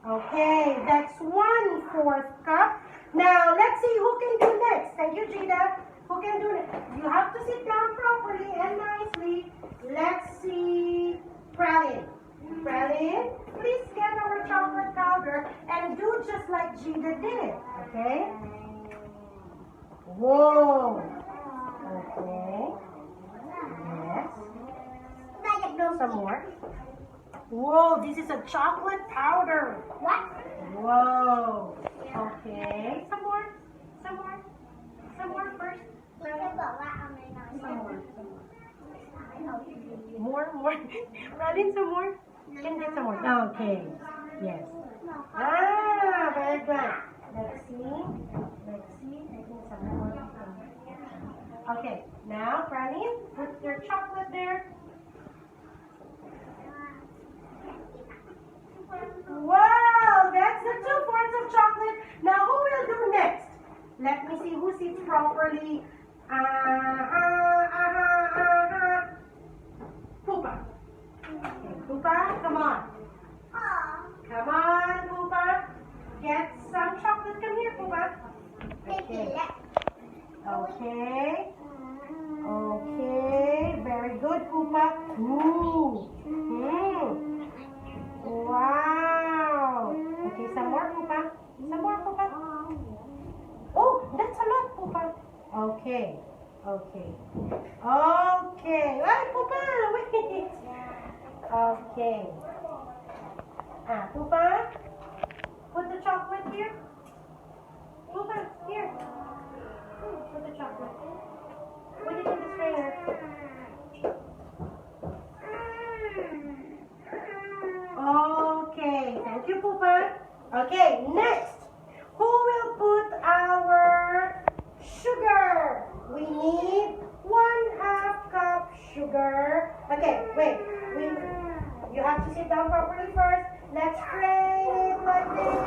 Okay, that's 1/4 cup. Now, let's see who can do next. Thank you, Gina. Who can do it? You have to sit down properly and nicely. Let's see. Pralin. Pralin, please get our chocolate powder and do just like Gina did. Okay? Whoa. Okay. Yes. Some more. Whoa, this is a chocolate powder. What? Whoa. Okay. Some more. Some more. Some more first. Some more. More. Radin, some more. Can get some more. Okay. Yes. Ah, very good. Let's see. Let's see. I think some more. Okay. Now, Radin, put your chocolate there. Wow, that's the 2/4 of chocolate. Now, who will do next? Let me see who sits properly. Pupa. Okay, Pupa, come on. Come on, Pupa. Get some chocolate. Come here, Pupa. Okay. Okay. Okay. Very good, Pupa. Ooh. Wow. Okay, some more, Pupa. Some more, Pupa. Oh, that's a lot, Pupa. Okay. Okay. Okay. Ay, Pupa, wait. Okay. Pupa, put the chocolate here. Pupa, here. Put the chocolate. Put it in the strainer. Okay, thank you, Pupa. Okay, next. Who will put our sugar? We need 1/2 cup sugar. Okay, wait. You have to sit down properly first. Let's strain it like this.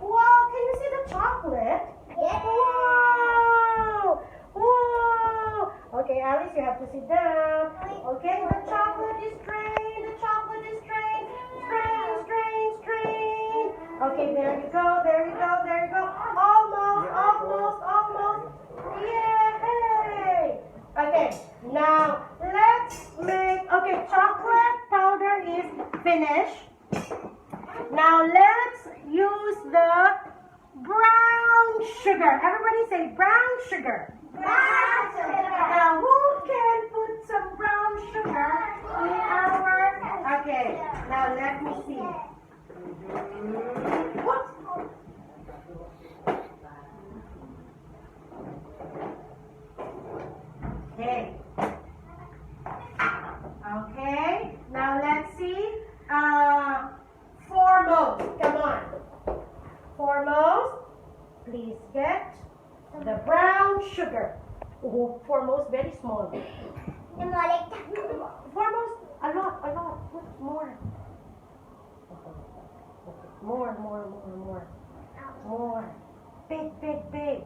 Wow, can you see the chocolate? Yes. Wow! Wow! Okay, Alice, you have to sit down. Okay, the chocolate is strained. The chocolate is strained. Strain. Okay, there you go. There you go. There you go. Almost. Yay! Okay, now let's make. Okay, chocolate powder is finished. Now let's use the brown sugar. Everybody say brown sugar. Brown sugar. Now who can put some brown sugar in our... Okay, now let me see. Whoops. Okay. Okay, now let's see. Foremost, come on. Foremost, please get the brown sugar. Oh, foremost, very small. Foremost, a lot. Put more. More. Big. Big.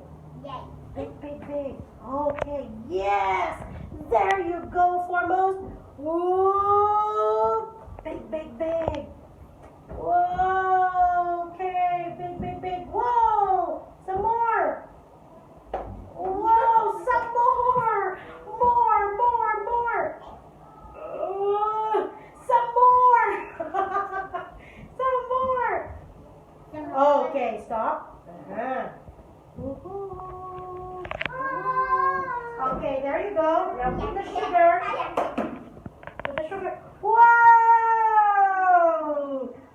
Okay, yes. There you go, foremost. Whoa. Big. Whoa. Okay, big. Whoa. Some more. Whoa, some more. More. Some more. Some more. Okay, stop. Okay, there you go. Now put the sugar. Whoa!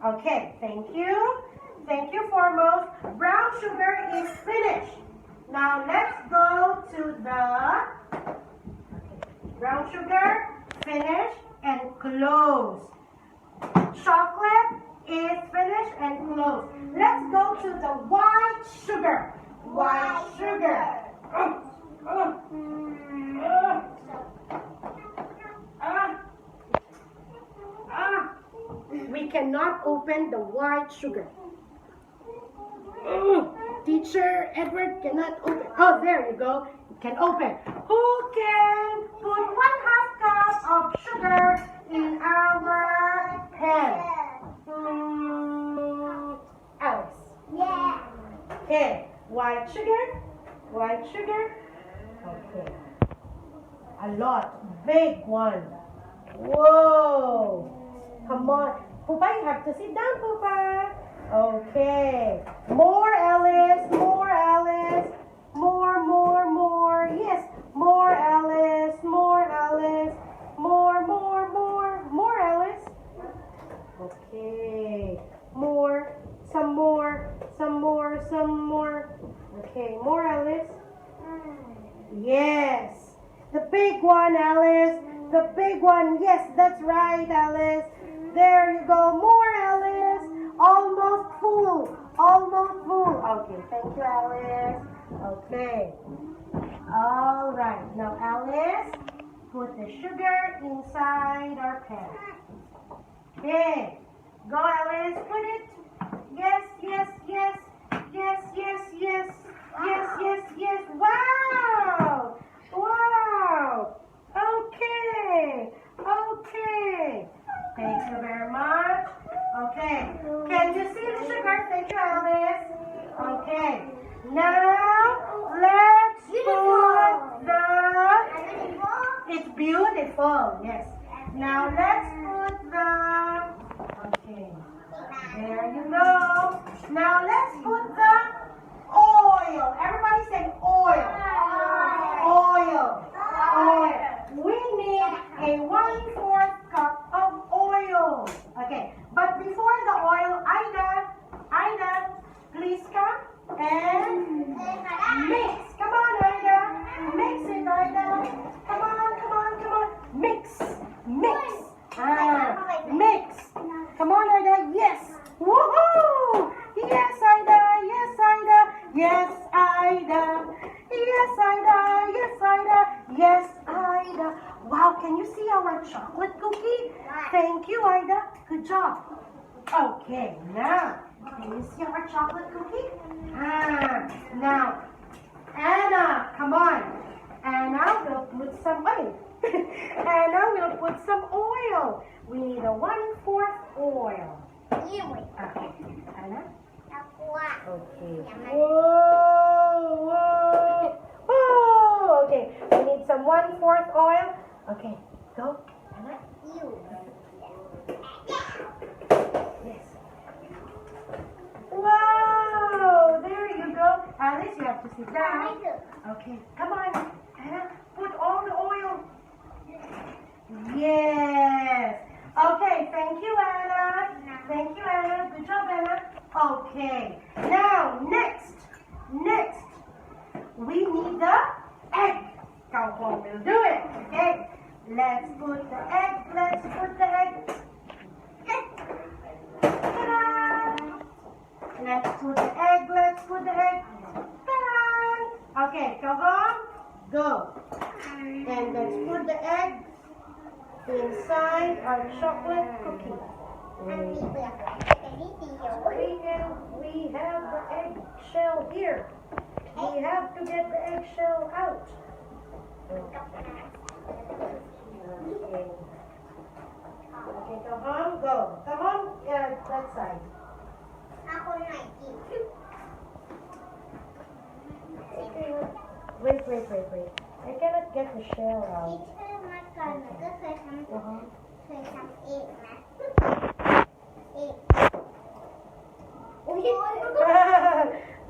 Okay, thank you. Thank you, foremost. Brown sugar is finished. Now let's go to the brown sugar, finish and close. Chocolate is finished and closed. Let's go to the white sugar. White sugar. We cannot open the white sugar. Teacher Edward cannot open. Oh, there you go. You can open. Who can put 1/2 cup of sugar in our pan? Okay. White sugar. White sugar. Okay. A lot. Big one. Whoa. Come on. Pupa, you have to sit down, Pupa. Okay. More, Alice. More, Alice. More, more, more. Yes. More, Alice. More, Alice. More, more, more. More, Alice. Okay. More. Some more. Some more. Some more. Okay. More, Alice. Yes. The big one, Alice. The big one. Yes, that's right, Alice. There you go. More, Alice. Almost full. Almost full. Okay, thank you, Alice. Okay. All right. Now, Alice, put the sugar inside our pan. Okay. Go, Alice. Put it. Yes, yes, yes. Yes, yes, yes. Yes, yes, yes. Wow. Wow. Okay. Okay. Thank you very much. Okay. Can you see the sugar? Thank you, Alice. Okay. Now, let's put the... It's beautiful. Yes. Now, let's put the... Okay. There you go. Now, let's put the oil. Everybody say oil. Oil. Oil. We need a 1/4 cup of oil. Okay. But before the oil, Ida, please come and mix. Come on, Ida. Mix it, Ida. Come on, come on, come on. Mix. Mix. Mix. Come on, Ida. Yes. Woohoo! Yes, Ida. Yes, Ida. Yes, Ida. Yes, Ida. Yes, Ida. Yes, Ida. Wow, can you see our chocolate cookie? Thank you, Ida. Good job. Okay, now, can you see our chocolate cookie? Now, Anna, come on. Anna will put some oil. Anna will put some oil. We need a 1/4 oil. Okay, Anna. Okay. Whoa, whoa. Oh, okay. We need some 1/4 oil. Okay, go, Anna. Yes. Wow, there you go. Alice, you have to sit down. Okay, come on, Anna. Put all the oil. Yes. Okay, thank you, Anna. Thank you, Anna. Good job, Anna. Okay. Now, next, we need the egg. Come we'll do it. Okay. Let's put the egg. Let's put the egg. Ta-da! Let's put the egg. Let's put the egg. Ta-da! Okay, go home. Go. And let's put the egg inside our chocolate cookie. We have the eggshell here. We have to get the eggshell out. Okay, come on, go. Come on, that side. Wait. I cannot get the shell out.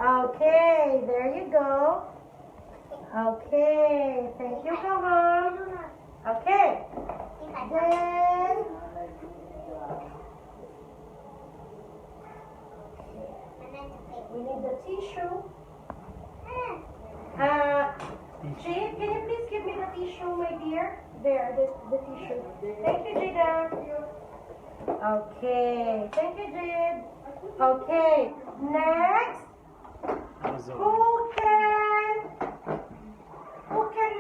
Okay, there you go. Okay, thank you, Gohan. Okay, then we need the tissue. Jade, can you please give me the tissue, my dear? There, the tissue. Thank you, Jada. Okay, thank you, Jade. Okay, next. Who can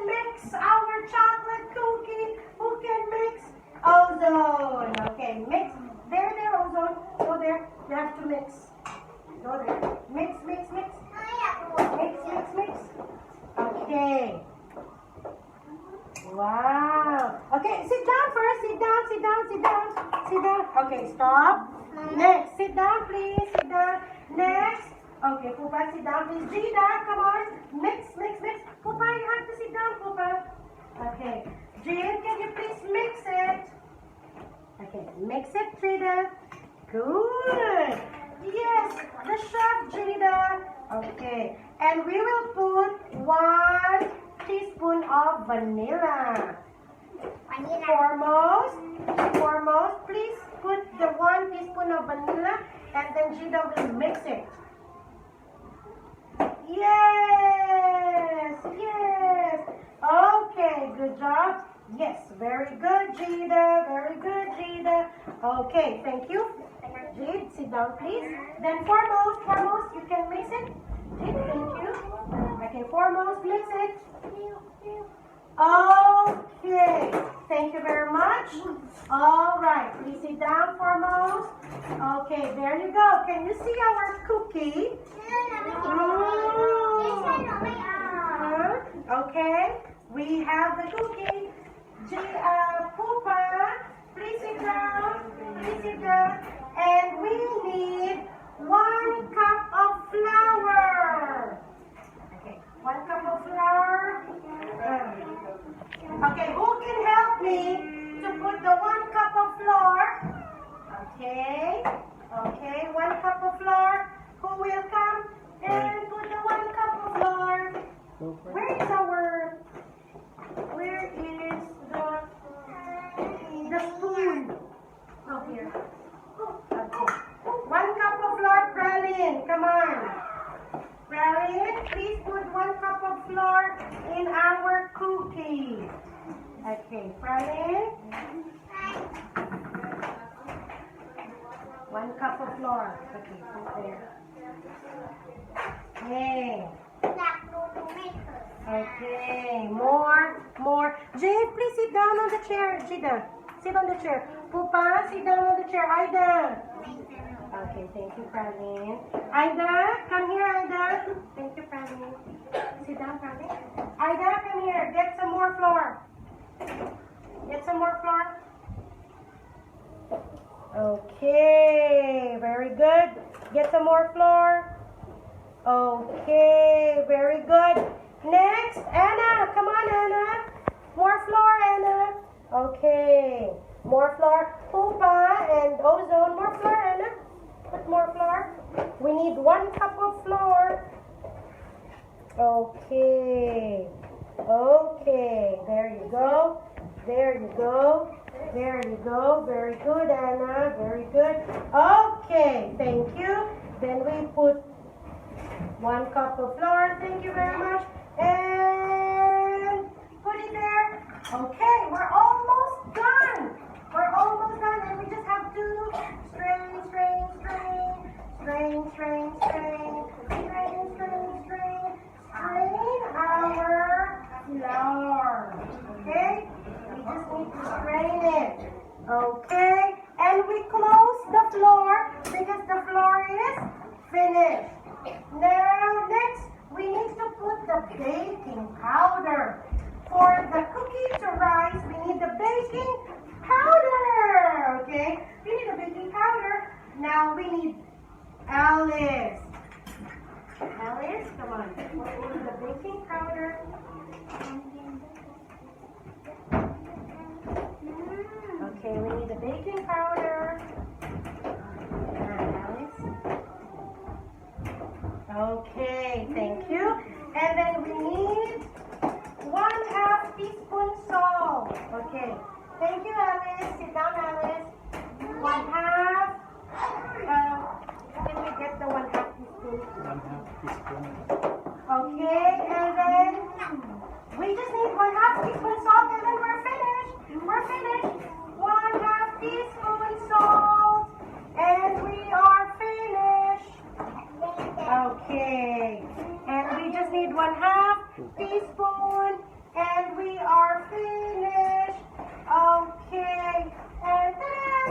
mix our chocolate cookie? Who can mix? Ozone. Okay, mix. There, Ozone. Go there. You have to mix. Go there. Mix. Mix. Okay. Wow. Okay, sit down first. Sit down. Okay, stop. Next, sit down, please. Sit down. Next. Okay, Pupa, sit down, please. Gina, come on. Mix, mix, mix. Pupa, you have to sit down, Pupa. Okay. Jade, can you please mix it? Okay, mix it, Jada. Good. Yes, the chef, Jada. Okay, and we will put 1 teaspoon of vanilla. Foremost, please put the 1 teaspoon of vanilla, and then Jada will mix it. Yes, yes. Okay, good job. Yes, very good, Jada. Very good, Jada. Okay, thank you. Jade, sit down, please. Then foremost, you can mix it. Jade, thank you. Okay, foremost, mix it. Okay, thank you very much. All right, please sit down, foremost. Okay, there you go. Can you see our cookie? Okay, we have the cookie. Pupa, please sit down. Please sit down. And we need 1 cup of flour. Okay, 1 cup of flour. Okay, who can help me to put the 1 cup of flour? Okay, okay, 1 cup of flour. Who will come and put the 1 cup of flour? Where is the spoon? Oh, here. Okay. 1 cup of flour, Pralin. Come on. Pralin, please put 1 cup of flour in our cookie. Okay, Pralin. 1 cup of flour. Okay, put there. Okay. Okay, more. Jade, please sit down on the chair. Jada, sit on the chair. Pupa, sit down on the chair. Aida. Okay, thank you, Pralin. Aida, come here, Aida. Thank you, Pralin. Sit down, Pralin. Aida, come here. Get some more flour. Get some more flour. Okay, very good. Get some more flour. Okay, very good. Next, Anna. Come on, Anna. More flour, Anna. Okay, more flour. Pupa and Ozone. More flour, Anna. Put more flour. We need 1 cup of flour. Okay. Okay, there you go. There you go. There you go. Very good, Anna. Very good. Okay, thank you. Then we put 1 cup of flour. Thank you very much. And put it there. Okay, we're almost done. We're almost done, and we just have to strain our flour. Okay? We just need to strain it. Okay? And we close the floor because the floor is finished. Now, next, we need to put the baking powder. For the cookie to rise, we need the baking powder. Okay? We need the baking powder. Now we need Alice. Alice, come on. We need the baking powder. Okay, we need the baking powder. Alice. Okay, thank you. And then we need 1/2 teaspoon salt. Okay. Thank you, Alice. Sit down, Alice. 1/2. Can we get the 1/2 teaspoon? 1/2 teaspoon. Okay, and then we just need 1/2 teaspoon salt, and then we're finished. We're finished. 1/2 teaspoon salt, and we are finished. Okay, and we just need 1/2 teaspoon, and we are finished. Okay, and then,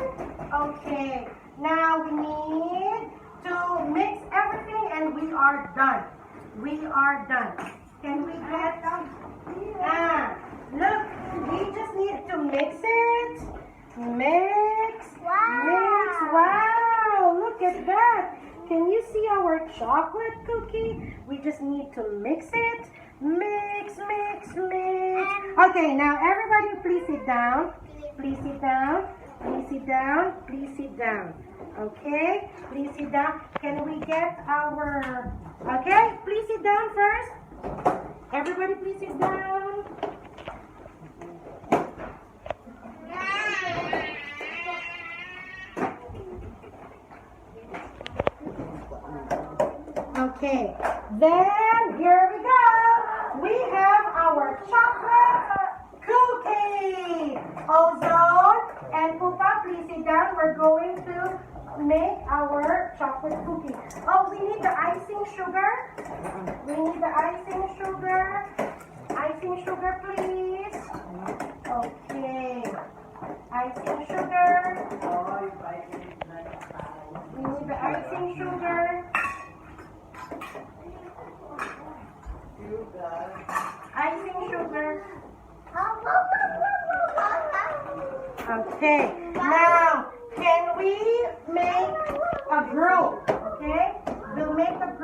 okay, now we need to mix everything, and we are done. We are done. Can we get look, we just need to mix it. Mix. Wow. Mix. Wow. at that. Can you see our chocolate cookie? We just need to mix it. Mix, mix, mix. Okay, now everybody please sit down. Please sit down. Please sit down. Please sit down. Okay, please sit down. Can we get our... Okay, please sit down first. Everybody please sit down. Okay, then here we go. We have our chocolate cookie. Ozone and Pupa, please sit down. We're going to make our chocolate cookie. Oh, we need the icing sugar. We need the icing sugar. Icing sugar, please. Okay. Icing sugar. We need the icing sugar. Icing sugar. Okay. Now, can we make a group? Okay. We'll make a